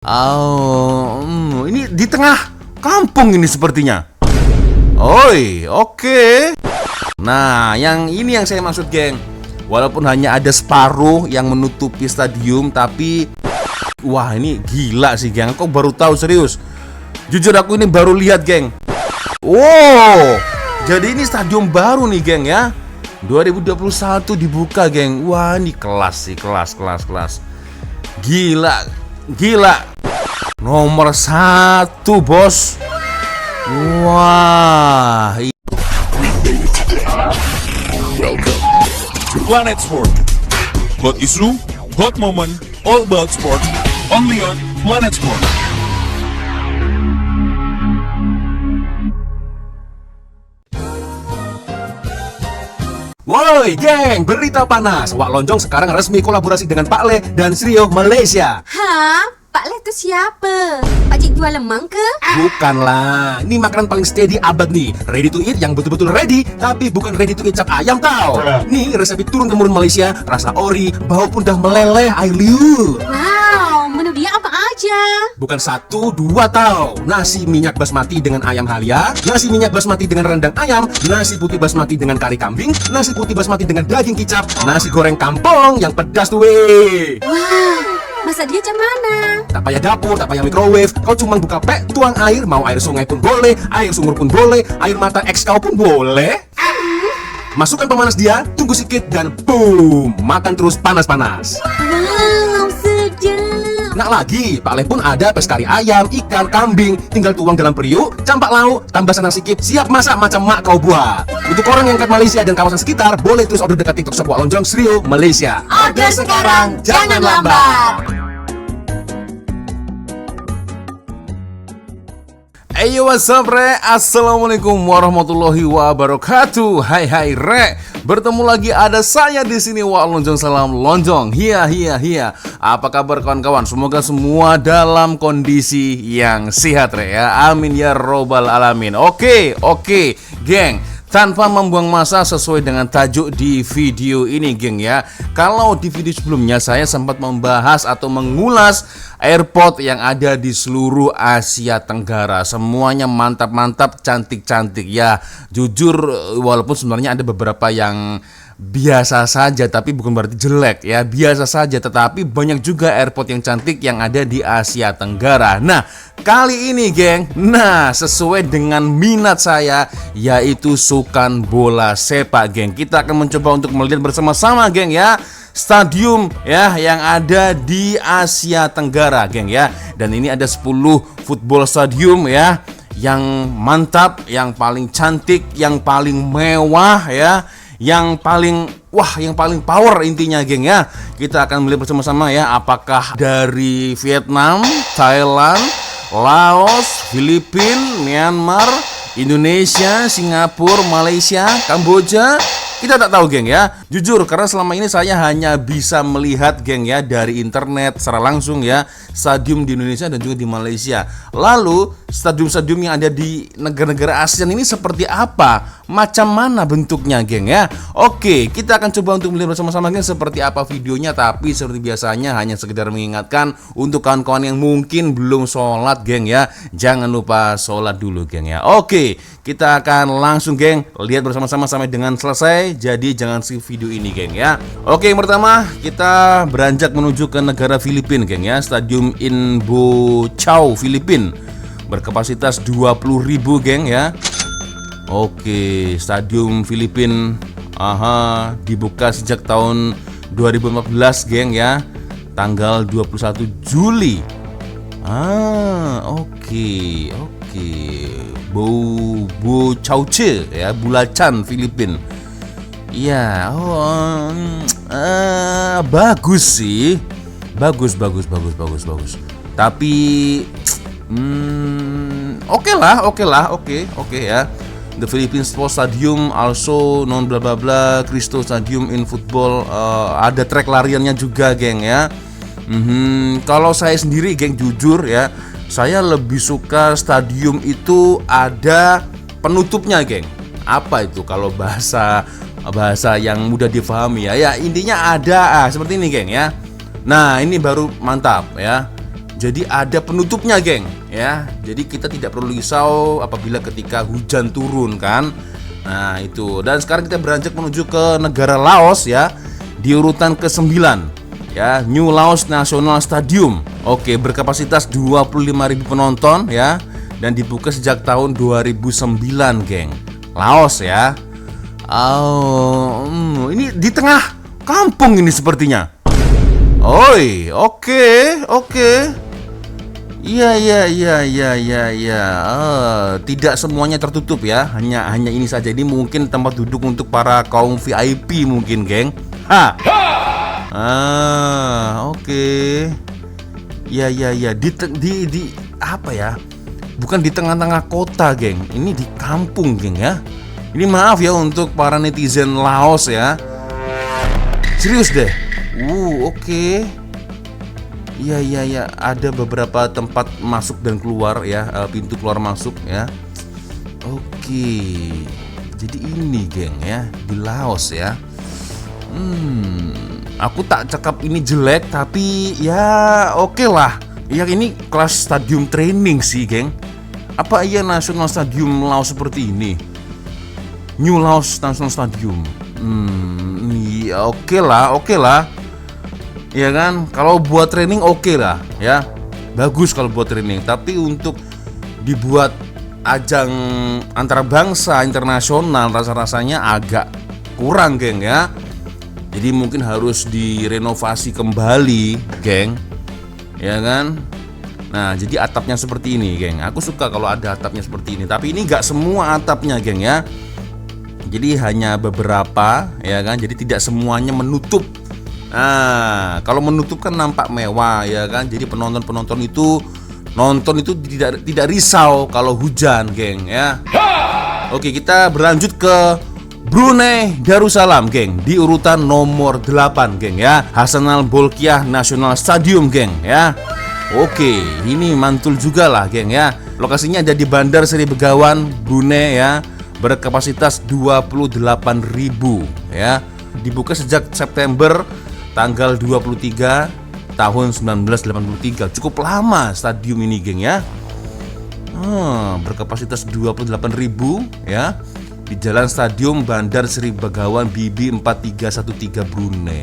Ini di tengah kampung ini sepertinya. Oi, oke. Nah, yang ini yang saya maksud, geng. Walaupun hanya ada separuh yang menutupi stadium, tapi wah, ini gila sih, geng. Kok baru tahu, serius. Jujur aku ini baru lihat, geng. Wow, jadi ini stadium baru nih, geng ya. 2021 dibuka, geng. Wah, ini kelas sih, kelas. Gila. Nomor 1, bos. Wah. Welcome to Planet Sport. Hot issue, hot moment, all about sport. Only on Planet Sport. Woi, geng, berita panas. Wak Lonjong sekarang resmi kolaborasi dengan Pak Le dan Srio Malaysia. Hah? Pak Le tu siapa? Pakcik jual lemang ke? Bukanlah, ini makanan paling steady abad nih. Ready to eat yang betul-betul ready, tapi bukan ready to eat cap ayam tau. Nih resep turun-temurun Malaysia, rasa ori, bau pun dah meleleh, I liu. Wow, menu dia apa aja? Bukan 1, 2 tau. Nasi minyak basmati dengan ayam halia, nasi minyak basmati dengan rendang ayam, nasi putih basmati dengan kari kambing, nasi putih basmati dengan daging kicap, nasi goreng kampung yang pedas tuh weh. Wow, masak dia macam mana? Tak payah dapur, tak payah microwave. Kau cuma buka pek, tuang air. Mau air sungai pun boleh, air sumur pun boleh, air mata ex kau pun boleh. Masukkan pemanas dia, tunggu sedikit dan boom, makan terus panas-panas. Wow, sedap. Nak lagi, Pak Le pun ada pes kari ayam, ikan, kambing. Tinggal tuang dalam periuk, campak lauk, tambah senang sikit, siap masak macam mak kau buat. Untuk orang yang kat Malaysia dan kawasan sekitar, boleh terus order dekat TikTok Shop Wak Lonjong Srio Malaysia. Order sekarang, jangan lambat. Ayo, what's up, re? Assalamualaikum warahmatullahi wabarakatuh. Hai re. Bertemu lagi ada saya di sini, Wak Lonjong. Salam Lonjong. Hiya. Apa kabar kawan-kawan? Semoga semua dalam kondisi yang sehat, re ya. Amin ya robbal alamin. Oke, geng. Tanpa membuang masa, sesuai dengan tajuk di video ini, geng ya. Kalau di video sebelumnya saya sempat membahas atau mengulas airport yang ada di seluruh Asia Tenggara. Semuanya mantap, cantik ya. Jujur, walaupun sebenarnya ada beberapa yang biasa saja, tapi bukan berarti jelek ya, biasa saja, tetapi banyak juga airport yang cantik yang ada di Asia Tenggara. Nah, kali ini, geng, sesuai dengan minat saya, yaitu sukan bola sepak, geng. Kita akan mencoba untuk melihat bersama-sama, geng ya, stadium ya yang ada di Asia Tenggara, geng ya. Dan ini ada 10 football stadium ya, yang mantap, yang paling cantik, yang paling mewah ya, yang paling power intinya, geng ya. Kita akan melihat bersama-sama ya, apakah dari Vietnam, Thailand, Laos, Filipina, Myanmar, Indonesia, Singapura, Malaysia, Kamboja. Kita tak tahu, geng ya. Jujur, karena selama ini saya hanya bisa melihat, geng ya, dari internet secara langsung ya, stadium di Indonesia dan juga di Malaysia. Lalu stadium-stadium yang ada di negara-negara ASEAN ini seperti apa? Macam mana bentuknya, geng ya? Oke, kita akan coba untuk melihat bersama-sama, geng, seperti apa videonya. Tapi seperti biasanya hanya sekedar mengingatkan untuk kawan-kawan yang mungkin belum sholat, geng ya, jangan lupa sholat dulu, geng ya. Oke, kita akan langsung, geng, lihat bersama-sama sampai dengan selesai. Jadi jangan skip video ini, geng ya. Oke, yang pertama kita beranjak menuju ke negara Filipina, geng ya. Stadium Inbo Chao, Filipina, berkapasitas 20.000, geng ya. Oke, stadium Filipina dibuka sejak tahun 2014, geng ya. Tanggal 21 Juli. Oke. Bo Chao Che ya, Bulacan, Filipina. Iya, bagus sih, bagus. Tapi, oke ya. The Philippine Sports Stadium, also non bla bla bla, Cristo Stadium in football, ada track lariannya juga, geng ya. Kalau saya sendiri, geng, jujur ya, saya lebih suka stadium itu ada penutupnya, geng. Apa itu kalau bahasa yang mudah difahami ya? Ya intinya ada seperti ini, geng ya. Nah, ini baru mantap ya. Jadi ada penutupnya, geng, ya. Jadi kita tidak perlu risau apabila ketika hujan turun kan. Nah, itu. Dan sekarang kita beranjak menuju ke negara Laos ya. Di urutan ke-9 ya, New Laos National Stadium. Oke, berkapasitas 25.000 penonton ya, dan dibuka sejak tahun 2009, geng. Laos ya. Ini di tengah kampung ini sepertinya. Oi, oke. Iya. Tidak semuanya tertutup ya. Hanya ini saja. Ini mungkin tempat duduk untuk para kaum VIP mungkin, geng. Oke. Iya. Di apa ya? Bukan di tengah-tengah kota, geng. Ini di kampung, geng ya. Ini maaf ya untuk para netizen Laos ya. Serius deh. Oke. Iya. Ada beberapa tempat masuk dan keluar ya, pintu keluar masuk ya. Oke. Jadi ini, geng ya, di Laos ya. Aku tak cakap ini jelek, tapi ya oke lah. Ya ini kelas stadium training sih, geng. Apa iya National Stadium Laos seperti ini? New Laos National Stadium. Ya oke lah. Ya kan, kalau buat training oke lah ya. Bagus kalau buat training, tapi untuk dibuat ajang antar bangsa internasional rasa-rasanya agak kurang, geng ya. Jadi mungkin harus direnovasi kembali, geng. Ya kan? Nah, jadi atapnya seperti ini, geng. Aku suka kalau ada atapnya seperti ini, tapi ini nggak semua atapnya, geng ya. Jadi hanya beberapa, ya kan. Jadi tidak semuanya menutup. Nah, kalau menutup kan nampak mewah, ya kan. Jadi penonton itu nonton itu tidak risau kalau hujan, geng ya. Oke, kita berlanjut ke Brunei Darussalam, geng. Di urutan nomor 8, geng ya. Hassanal Bolkiah National Stadium, geng ya. Oke, ini mantul juga lah, geng ya. Lokasinya ada di Bandar Seri Begawan, Brunei ya. Berkapasitas 28.000 ya. Dibuka sejak September tanggal 23 tahun 1983. Cukup lama stadium ini, geng ya. Berkapasitas 28.000 ya. Di Jalan Stadium Bandar Seri Begawan BB 4313 Brunei.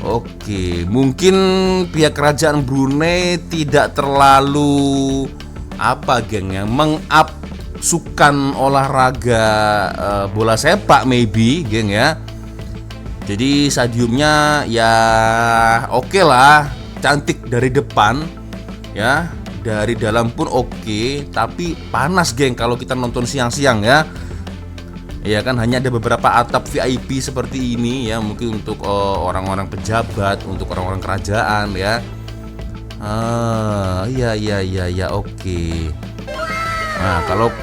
Oke, mungkin pihak kerajaan Brunei tidak terlalu geng ya, sukan olahraga bola sepak maybe, geng ya. Jadi stadiumnya ya oke lah, cantik dari depan ya, dari dalam pun oke, tapi panas, geng, kalau kita nonton siang-siang ya. Ya kan, hanya ada beberapa atap VIP seperti ini ya, mungkin untuk orang-orang pejabat, untuk orang-orang kerajaan ya. Iya, oke. Nah, kalau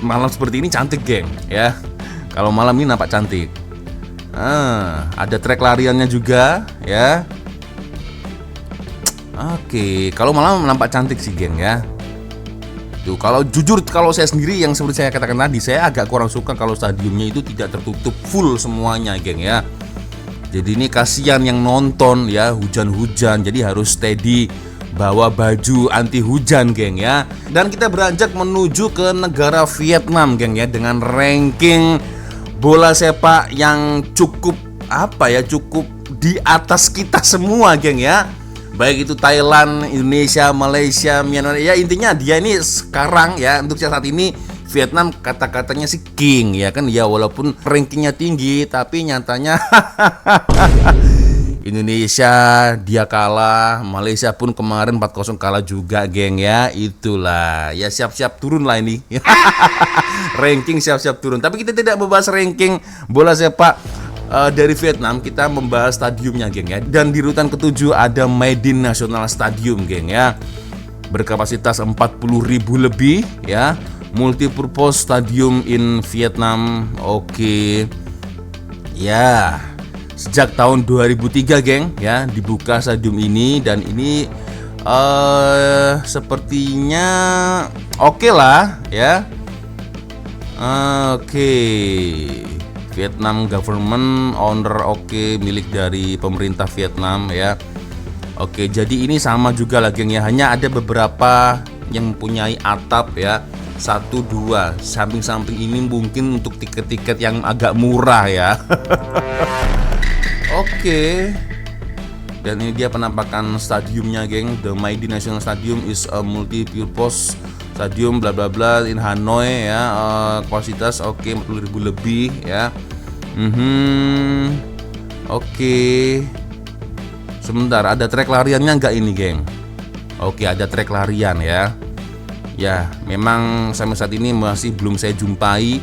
malam seperti ini cantik, geng ya. Kalau malam ini nampak cantik. Ada trek lariannya juga ya. Oke, kalau malam nampak cantik sih, geng ya. Tuh, kalau jujur, kalau saya sendiri yang seperti saya katakan tadi, saya agak kurang suka kalau stadiumnya itu tidak tertutup full semuanya, geng ya. Jadi ini kasihan yang nonton ya, hujan-hujan, jadi harus steady bawa baju anti hujan, geng ya. Dan kita beranjak menuju ke negara Vietnam, geng ya, dengan ranking bola sepak yang cukup cukup di atas kita semua, geng ya. Baik itu Thailand, Indonesia, Malaysia, Myanmar. Ya intinya dia ini sekarang ya, untuk saat ini Vietnam kata-katanya sih king ya kan. Ya walaupun rankingnya tinggi, tapi nyatanya Indonesia dia kalah, Malaysia pun kemarin 4-0 kalah juga, geng ya. Itulah, ya siap-siap turun lah ini. Ranking siap-siap turun. Tapi kita tidak membahas ranking bola sepak dari Vietnam, kita membahas stadiumnya, geng ya. Dan di urutan ke-7 ada Maidin National Stadium, geng ya. Berkapasitas 40.000 lebih ya. Multipurpose Stadium in Vietnam. Oke. Ya. Sejak tahun 2003, geng ya, dibuka stadium ini, dan ini sepertinya oke lah ya. Oke. Vietnam government owner, oke, milik dari pemerintah Vietnam ya. Oke, jadi ini sama juga lah geng ya, hanya ada beberapa yang mempunyai atap ya. 1, 2, samping-samping ini mungkin untuk tiket-tiket yang agak murah ya. Oke. Dan ini dia penampakan stadiumnya geng. The Maidi National Stadium is a multi-purpose stadium bla bla bla in Hanoi ya. Kapasitas 40.000 lebih ya. Oke. Sebentar, ada trek lariannya nggak ini geng? Oke, ada trek larian ya. Ya, memang sampai saat ini masih belum saya jumpai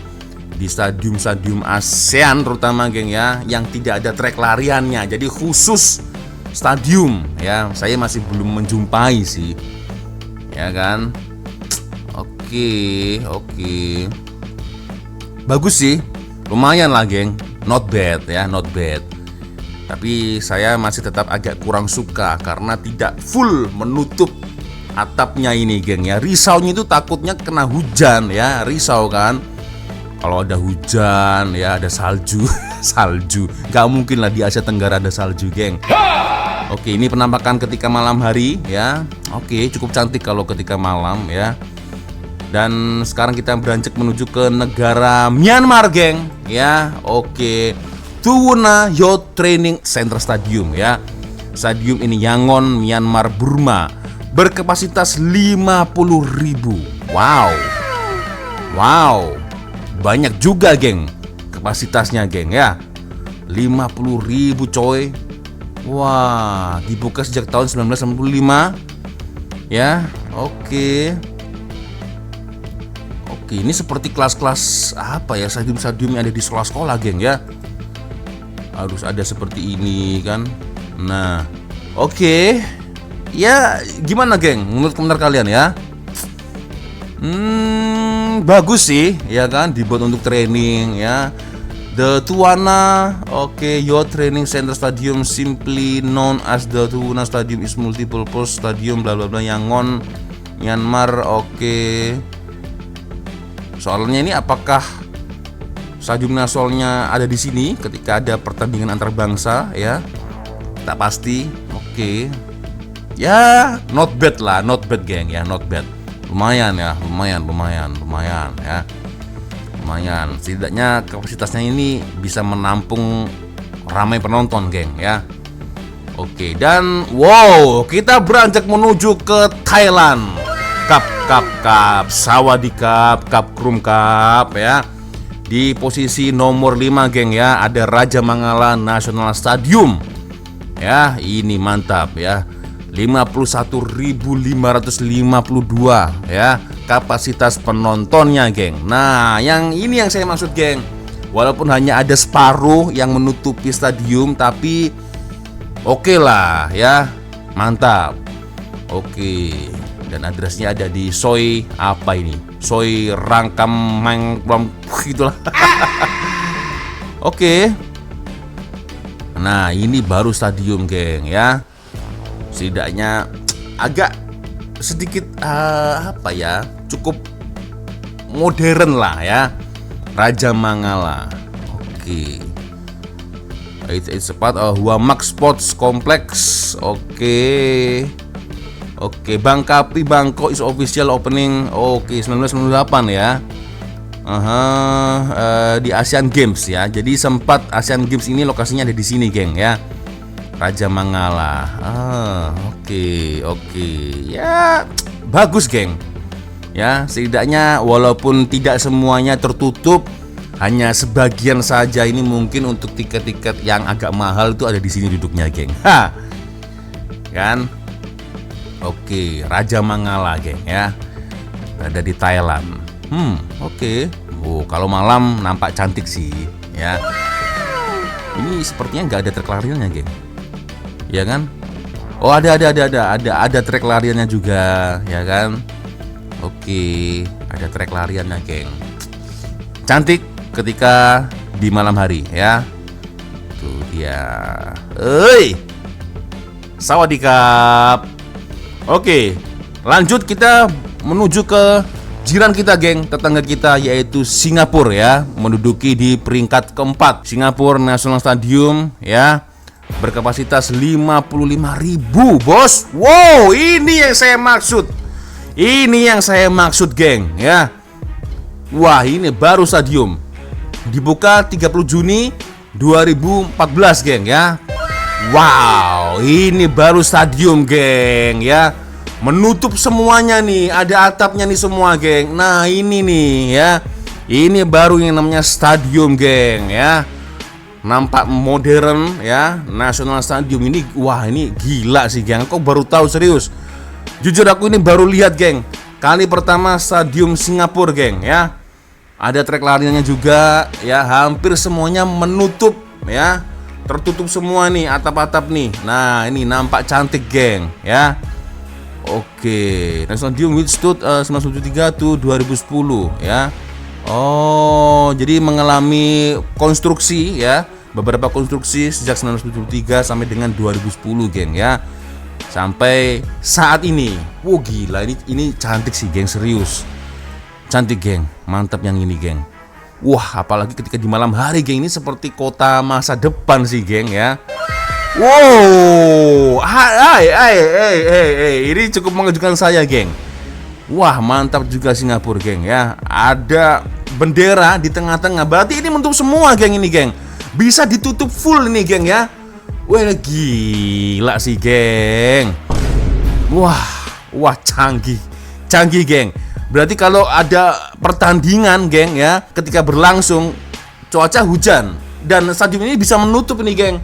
di stadium-stadium ASEAN terutama geng ya, yang tidak ada trek lariannya. Jadi khusus stadium ya, saya masih belum menjumpai sih. Ya kan? Oke. Bagus sih. Lumayan lah geng. Not bad ya, not bad. Tapi saya masih tetap agak kurang suka karena tidak full menutup atapnya ini geng ya. Risaunya itu takutnya kena hujan ya, risau kan. Kalau ada hujan ya, ada salju. Salju, gak mungkin lah di Asia Tenggara ada salju geng. Oke, ini penampakan ketika malam hari ya. Oke, cukup cantik kalau ketika malam ya. Dan sekarang kita beranjak menuju ke negara Myanmar geng ya. Oke, Tuwuna Youth Training Center Stadium ya. Stadium ini Yangon, Myanmar, Burma, berkapasitas 50.000. Wow. Banyak juga geng kapasitasnya geng ya. 50.000 coy. Wah, dibuka sejak tahun 1995 ya. Oke, ini seperti kelas-kelas apa ya, stadium-stadium yang ada di sekolah-sekolah geng ya. Harus ada seperti ini kan. Nah, oke. Ya, gimana geng? Menurut komentar kalian ya? Bagus sih, ya kan? Dibuat untuk training ya. The Tuwana, Youth Training Center Stadium, simply known as the Tuwana Stadium, is multi-purpose stadium bla bla bla Yangon, Myanmar. Soalnya ini apakah stadium nasionalnya ada di sini ketika ada pertandingan antar bangsa ya? Tak pasti. Ya, not bad lah, not bad geng ya, not bad. Lumayan ya. Lumayan. Setidaknya kapasitasnya ini bisa menampung ramai penonton geng ya. Dan wow, kita beranjak menuju ke Thailand. Cup, Sawadee Cup, Krum Cup ya. Di posisi nomor 5 geng ya, ada Raja Mangala National Stadium. Ya, ini mantap ya. 51.552 ya kapasitas penontonnya geng. Nah, yang ini yang saya maksud geng. Walaupun hanya ada separuh yang menutupi stadium, tapi oke lah ya, mantap. Dan addressnya ada di Soi apa ini? Soi Rangkam Mangklom gitulah. Nah, ini baru stadium geng ya. Setidaknya agak sedikit cukup modern lah ya. Raja Mangala. It's a part of Huamak Sports Complex. Bangkapi Bangkok is official opening 1998 ya. Di Asian Games ya. Jadi sempat Asian Games ini lokasinya ada di sini geng ya. Raja Mangala. Ya, bagus geng. Ya, setidaknya walaupun tidak semuanya tertutup, hanya sebagian saja ini mungkin untuk tiket-tiket yang agak mahal itu ada di sini duduknya geng. Kan? Raja Mangala geng ya. Ada di Thailand. Kalau malam nampak cantik sih ya. Ini sepertinya nggak ada trek lariannya geng. Ya kan? Ada trek lariannya juga, ya kan? Ada trek lariannya, geng. Cantik ketika di malam hari, ya. Tuh dia. Sawadee Cup. Lanjut kita menuju ke jiran kita, geng, tetangga kita, yaitu Singapura ya, menduduki di peringkat keempat. Singapura National Stadium ya. berkapasitas 55.000, Bos. Wow, ini yang saya maksud. Ini yang saya maksud, geng, ya. Wah, ini baru stadium. Dibuka 30 Juni 2014, geng, ya. Wow, ini baru stadium, geng, ya. Menutup semuanya nih, ada atapnya nih semua, geng. Nah, ini nih, ya. Ini baru yang namanya stadium, geng, ya. Nampak modern, ya. National Stadium ini, wah, ini gila sih, geng. Kok baru tahu, serius. Jujur aku ini baru lihat, geng. Kali pertama stadium Singapura, geng, ya. Ada trek larinya juga, ya. Hampir semuanya menutup, ya. Tertutup semua nih, atap-atap nih. Nah, ini nampak cantik, geng, ya. Oke, National Stadium which stood 1973 to 2010, ya. Oh, jadi mengalami konstruksi, ya. Beberapa konstruksi sejak 1973 sampai dengan 2010, geng, ya. Sampai saat ini. Wah, gila, ini cantik sih, geng, serius. Cantik, geng. Mantap yang ini, geng. Wah, apalagi ketika di malam hari, geng, ini seperti kota masa depan sih, geng, ya. Wow, ini cukup mengejutkan saya, geng. Wah, mantap juga Singapura, geng, ya. Ada bendera di tengah-tengah. Berarti ini menutup semua, geng, ini, geng. Bisa ditutup full ini, geng, ya. Wah, gila sih, geng. Wah, canggih, geng. Berarti kalau ada pertandingan, geng, ya, ketika berlangsung cuaca hujan dan stadion ini bisa menutup nih, geng.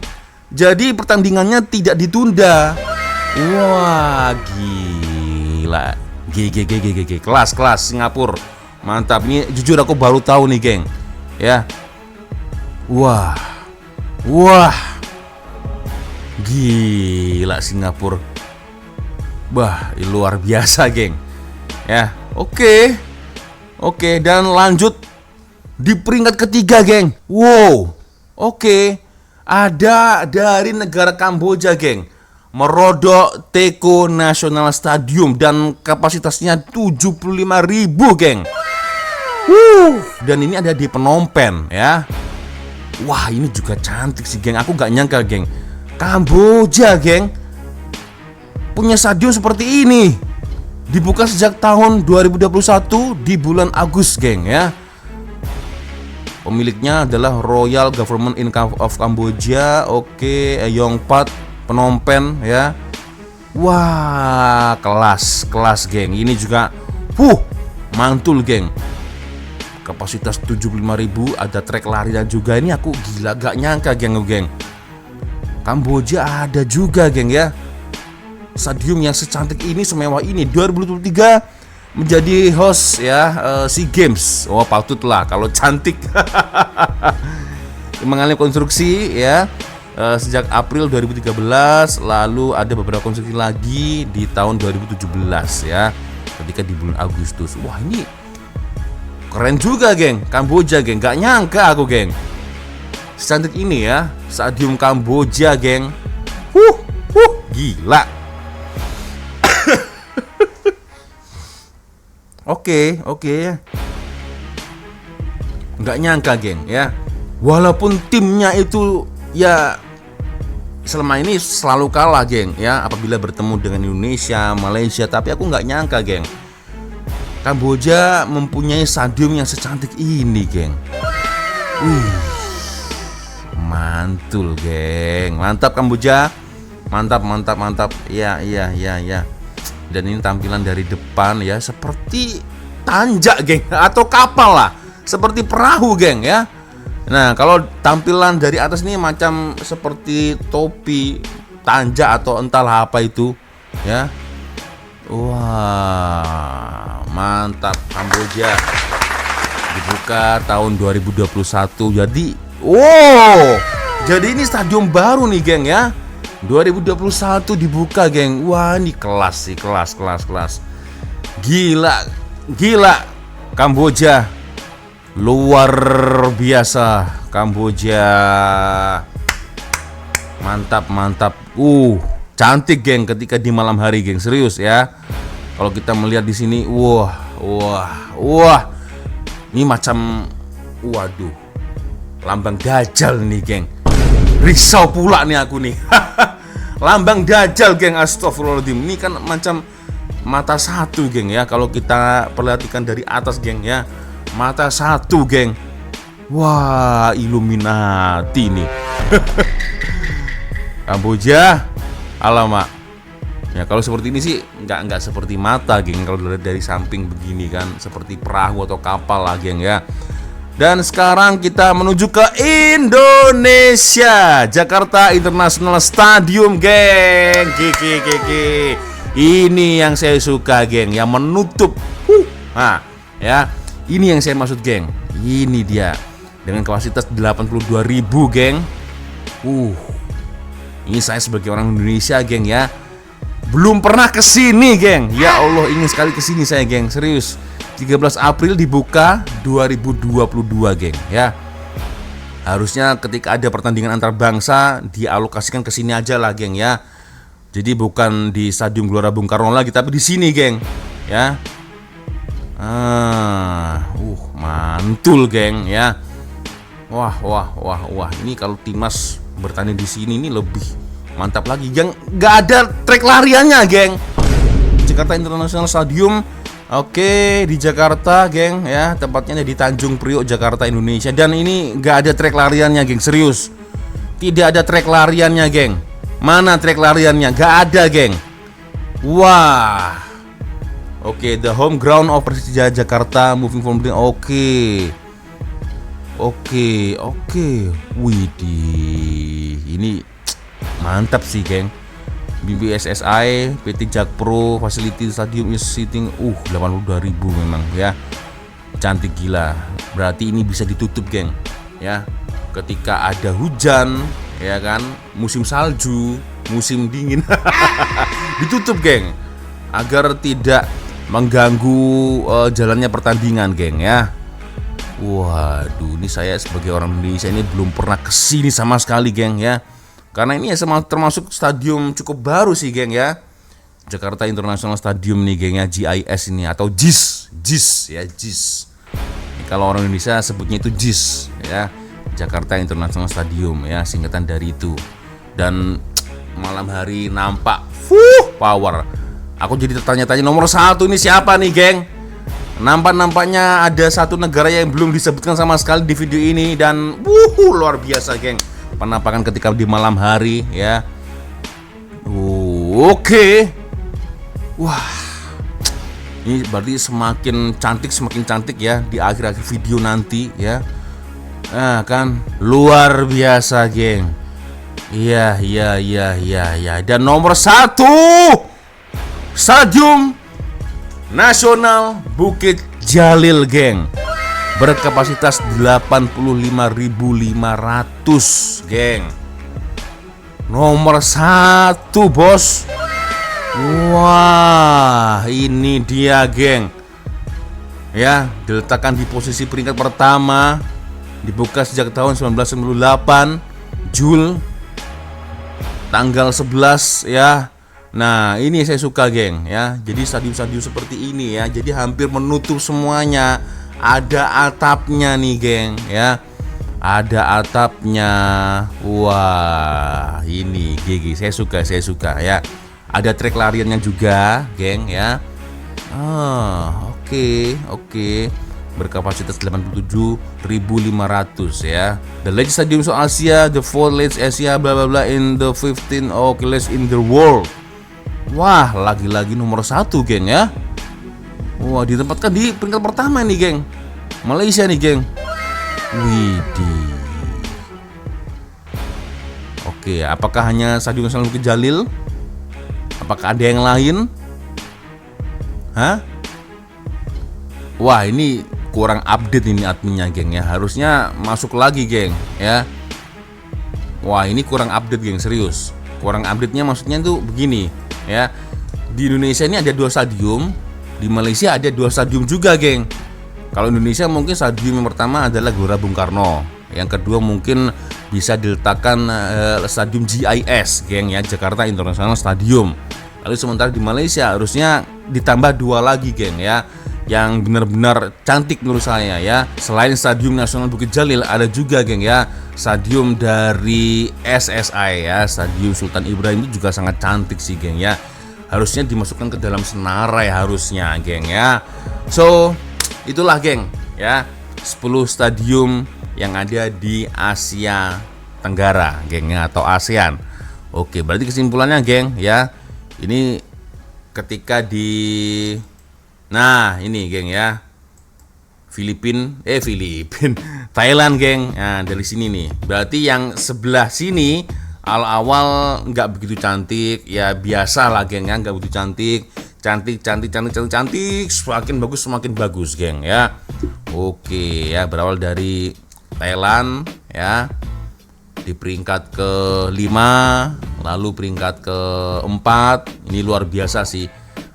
Jadi pertandingannya tidak ditunda. Wah, gila. Kelas Singapura. Mantap. Ini jujur aku baru tahu nih, geng. Ya. Wah. Gila Singapura. Bah, luar biasa, geng. Ya, oke, dan lanjut di peringkat ketiga, geng. Wow. Oke. Ada dari negara Kamboja, geng. Merodok Teko National Stadium dan kapasitasnya 75.000, geng. Dan ini ada di Phnom Penh, ya. Wah, ini juga cantik sih, geng. Aku gak nyangka, geng. Kamboja, geng, punya stadion seperti ini. Dibuka sejak tahun 2021 di bulan Agustus, geng, ya. Pemiliknya adalah Royal Government of Cambodia. Oke, Yongpat, Phnom Penh, ya. Wah, kelas, geng. Ini juga mantul, geng. Kapasitas 75.000, ada trek lari dan juga ini aku gila gak nyangka, geng. Kamboja ada juga, geng, ya. Stadium yang secantik ini, semewah ini. 2023 menjadi host, ya, SEA Games. Oh, patutlah kalau cantik. Mengalami konstruksi, ya, sejak April 2013. Lalu ada beberapa konstruksi lagi di tahun 2017, ya, ketika di bulan Agustus. Wah, ini keren juga, geng. Kamboja, geng, gak nyangka aku, geng. Secantik ini, ya, stadium Kamboja, geng. Gila. Oke. Nggak nyangka, geng, ya. Walaupun timnya itu, ya, selama ini selalu kalah, geng, ya, apabila bertemu dengan Indonesia, Malaysia. Tapi aku nggak nyangka, geng, Kamboja mempunyai stadium yang secantik ini, geng. Mantul, geng. Mantap Kamboja. Mantap. Iya. Dan ini tampilan dari depan, ya, seperti tanjak, geng, atau kapal lah, seperti perahu, geng, ya. Nah, kalau tampilan dari atas ini macam seperti topi tanjak atau entahlah apa itu, ya. Wah, mantap. Kamboja dibuka tahun 2021. Jadi ini stadion baru nih, geng, ya. 2021 dibuka, geng. Wah, ini kelas sih, kelas. Gila. Kamboja luar biasa. Kamboja mantap. Cantik, geng, ketika di malam hari, geng. Serius, ya. Kalau kita melihat di sini, wah. Ini macam, waduh, lambang Dajjal nih, geng. Risau pula nih aku nih. Lambang Dajjal, geng. Astagfirullahaladzim. Ini kan macam mata satu, geng, ya. Kalau kita perhatikan dari atas, geng, ya. Mata satu, geng. Wah, Illuminati nih. Kamboja, alamak. Ya kalau seperti ini sih nggak seperti mata, geng. Kalau dilihat dari samping begini kan seperti perahu atau kapal lah, geng, ya. Dan sekarang kita menuju ke Indonesia, Jakarta International Stadium, geng. Kiki. Ini yang saya suka, geng, yang menutup. Nah, ya. Ini yang saya maksud, geng. Ini dia. Dengan kapasitas 82.000, geng. Ini saya sebagai orang Indonesia, geng, ya. Belum pernah kesini, geng. Ya Allah, ingin sekali kesini saya, geng. Serius. 13 April dibuka 2022, geng, ya. Harusnya ketika ada pertandingan antar bangsa dialokasikan ke sini aja lah, geng, ya. Jadi bukan di Stadium Gelora Bung Karno lagi, tapi di sini, geng, ya. Mantul, geng, ya. Wah. Ini kalau timnas bertanding di sini ini lebih mantap lagi, geng. Nggak ada trek lariannya, geng. Jakarta International Stadium. Oke, di Jakarta, geng, ya. Tempatnya di Tanjung Priok, Jakarta, Indonesia. Dan ini nggak ada trek lariannya, geng. Serius. Tidak ada trek lariannya, geng. Mana trek lariannya? Nggak ada, geng. Wah. Oke, the home ground of Persija Jakarta moving from the. Oke. Widih. Ini mantap sih, geng. BBSSI, PT Jakpro, Facility Stadium is sitting 82.000 memang, ya. Cantik gila. Berarti ini bisa ditutup, geng, ya. Ketika ada hujan, ya kan, musim salju, musim dingin. Ditutup, geng, agar tidak mengganggu jalannya pertandingan, geng, ya. Waduh, ini saya sebagai orang Indonesia ini belum pernah kesini sama sekali, geng, ya. Karena ini ya termasuk stadium cukup baru sih, geng, ya. Jakarta International Stadium nih, geng, ya, GIS ini atau JIS. Ini kalau orang Indonesia sebutnya itu JIS, ya. Jakarta International Stadium, ya, singkatan dari itu. Dan malam hari nampak power. Aku jadi tanya-tanya nomor 1 ini siapa nih, geng? Nampaknya ada satu negara yang belum disebutkan sama sekali di video ini. Dan luar biasa, geng, penampakan ketika di malam hari, ya. Oke. Wah, ini berarti semakin cantik ya di akhir-akhir video nanti, ya. Nah, kan luar biasa, geng. Iya. Dan nomor 1, Stadium Nasional Bukit Jalil, geng. Berkapasitas 85.500, geng. Nomor 1, bos. Wah, ini dia, geng. Ya, diletakkan di posisi peringkat pertama. Dibuka sejak tahun 1998 Jul tanggal 11, ya. Nah, ini saya suka, geng, ya. Jadi stadium-stadium seperti ini, ya. Jadi hampir menutup semuanya. Ada atapnya nih, geng, ya. Ada atapnya. Wah, ini GG, saya suka, ya. Ada trek lariannya juga, geng, ya. Oke. Berkapasitas 87.500, ya. The largest stadium of Asia, the fourth largest Asia, bla bla bla, in the 15 largest in the world. Wah, lagi-lagi nomor 1, geng, ya. Wah, ditempatkan di peringkat pertama nih, geng. Malaysia nih, geng. Widih. Oke, apakah hanya Stadium Nasional Bukit Jalil? Apakah ada yang lain? Hah? Wah, ini kurang update ini adminnya, geng, ya. Harusnya masuk lagi, geng, ya. Wah, ini kurang update, geng, serius. Kurang update-nya maksudnya tuh begini, ya. Di Indonesia ini ada 2 stadium, di Malaysia ada 2 stadium juga, geng. Kalau Indonesia mungkin stadium yang pertama adalah Gelora Bung Karno, yang kedua mungkin bisa diletakkan stadium GIS, geng, ya, Jakarta International Stadium. Lalu sementara di Malaysia harusnya ditambah 2 lagi, geng, ya. yang benar-benar cantik menurut saya ya. Selain Stadium Nasional Bukit Jalil, ada juga geng ya stadium dari SSI ya, Stadium Sultan Ibrahim itu juga sangat cantik sih geng ya. Harusnya dimasukkan ke dalam Senarai harusnya geng ya. So itulah geng ya 10 stadium yang ada di Asia Tenggara geng ya, atau ASEAN. Oke, berarti kesimpulannya geng ya, ini ketika di ini geng ya, Thailand geng. Nah, dari sini nih. Berarti yang sebelah sini awal-awal nggak begitu cantik, ya biasa lah geng ya, nggak begitu cantik. Cantik, semakin bagus geng ya. Oke ya, berawal dari Thailand ya, di peringkat ke-5, lalu peringkat ke-4. Ini luar biasa sih.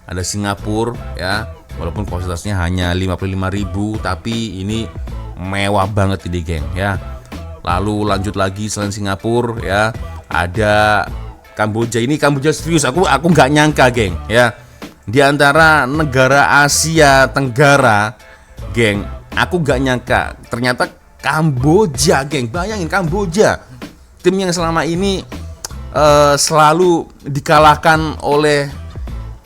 Ada Singapura ya, walaupun kapasitasnya hanya 55.000, tapi ini mewah banget ini geng ya. Lalu lanjut lagi selain Singapura ya, ada Kamboja. Ini Kamboja serius, aku nggak nyangka geng ya. Di antara negara Asia Tenggara geng, aku nggak nyangka ternyata Kamboja geng. Bayangin Kamboja, tim yang selama ini selalu dikalahkan oleh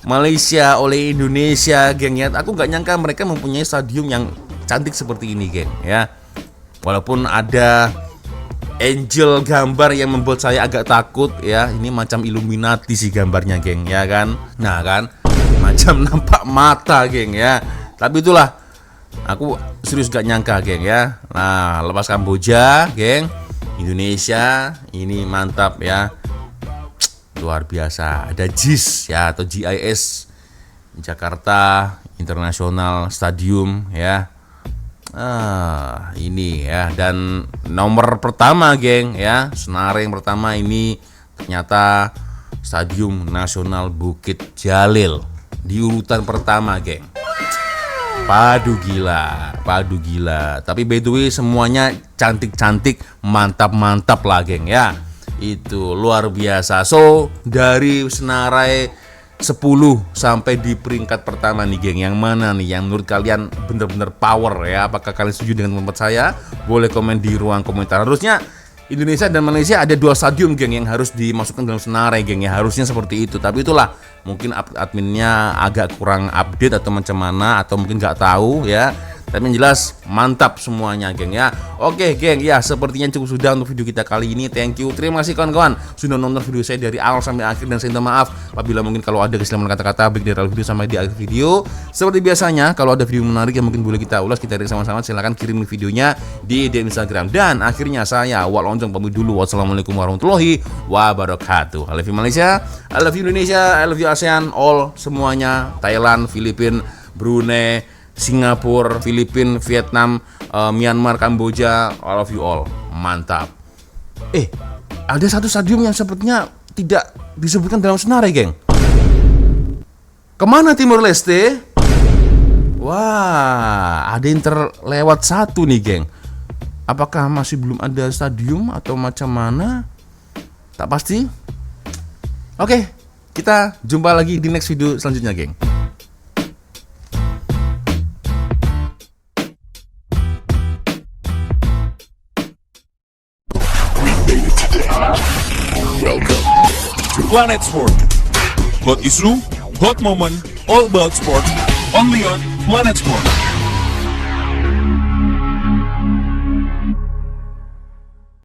Malaysia, oleh Indonesia geng ya. Aku nggak nyangka mereka mempunyai stadium yang cantik seperti ini geng ya. Walaupun ada angel gambar yang membuat saya agak takut ya. Ini macam Illuminati sih gambarnya geng ya kan. Nah kan, macam nampak mata geng ya. Tapi itulah, aku serius gak nyangka geng ya. Nah, lepas Kamboja geng, Indonesia ini mantap ya, luar biasa. Ada JIS ya, atau GIS, Jakarta International Stadium ya. Ini ya, dan nomor pertama geng ya, Senarai yang pertama ini ternyata Stadium Nasional Bukit Jalil di urutan pertama geng. Padu gila. Tapi by the way semuanya cantik-cantik, mantap-mantap lah geng ya. Itu luar biasa. So dari Senarai 10 sampai di peringkat pertama nih geng, yang mana nih yang menurut kalian bener-bener power ya? Apakah kalian setuju dengan pendapat saya? Boleh komen di ruang komentar. Harusnya Indonesia dan Malaysia ada 2 stadium geng yang harus dimasukkan dalam Senarai geng ya, harusnya seperti itu. Tapi itulah, mungkin adminnya agak kurang update atau macam mana, atau mungkin nggak tahu ya. Tapi yang jelas mantap semuanya geng ya. Oke geng ya, sepertinya cukup sudah untuk video kita kali ini. Thank you, terima kasih kawan-kawan sudah nonton video saya dari awal sampai akhir, dan saya minta maaf apabila mungkin kalau ada kesalahan kata-kata baik dari awal video sampai di akhir video. Seperti biasanya, kalau ada video menarik yang mungkin boleh kita ulas, kita reaksi sama-sama, silahkan kirim videonya di DM Instagram. Dan akhirnya saya Wak Lonjong pamit dulu. Wassalamualaikum warahmatullahi wabarakatuh. I love you Malaysia, I love you Indonesia, I love you ASEAN, all semuanya, Thailand, Filipina, Brunei, Singapura, Filipina, Vietnam, Myanmar, Kamboja, all of you all. Mantap. Ada satu stadium yang sepertinya tidak disebutkan dalam Senarai geng. Kemana Timor Leste? Wah, ada yang terlewat satu nih geng. Apakah masih belum ada stadium atau macam mana? Tak pasti. Oke, kita jumpa lagi di next video selanjutnya geng. Welcome to Planet Sport. Hot issue, hot moment, all about sport, only on Planet Sport.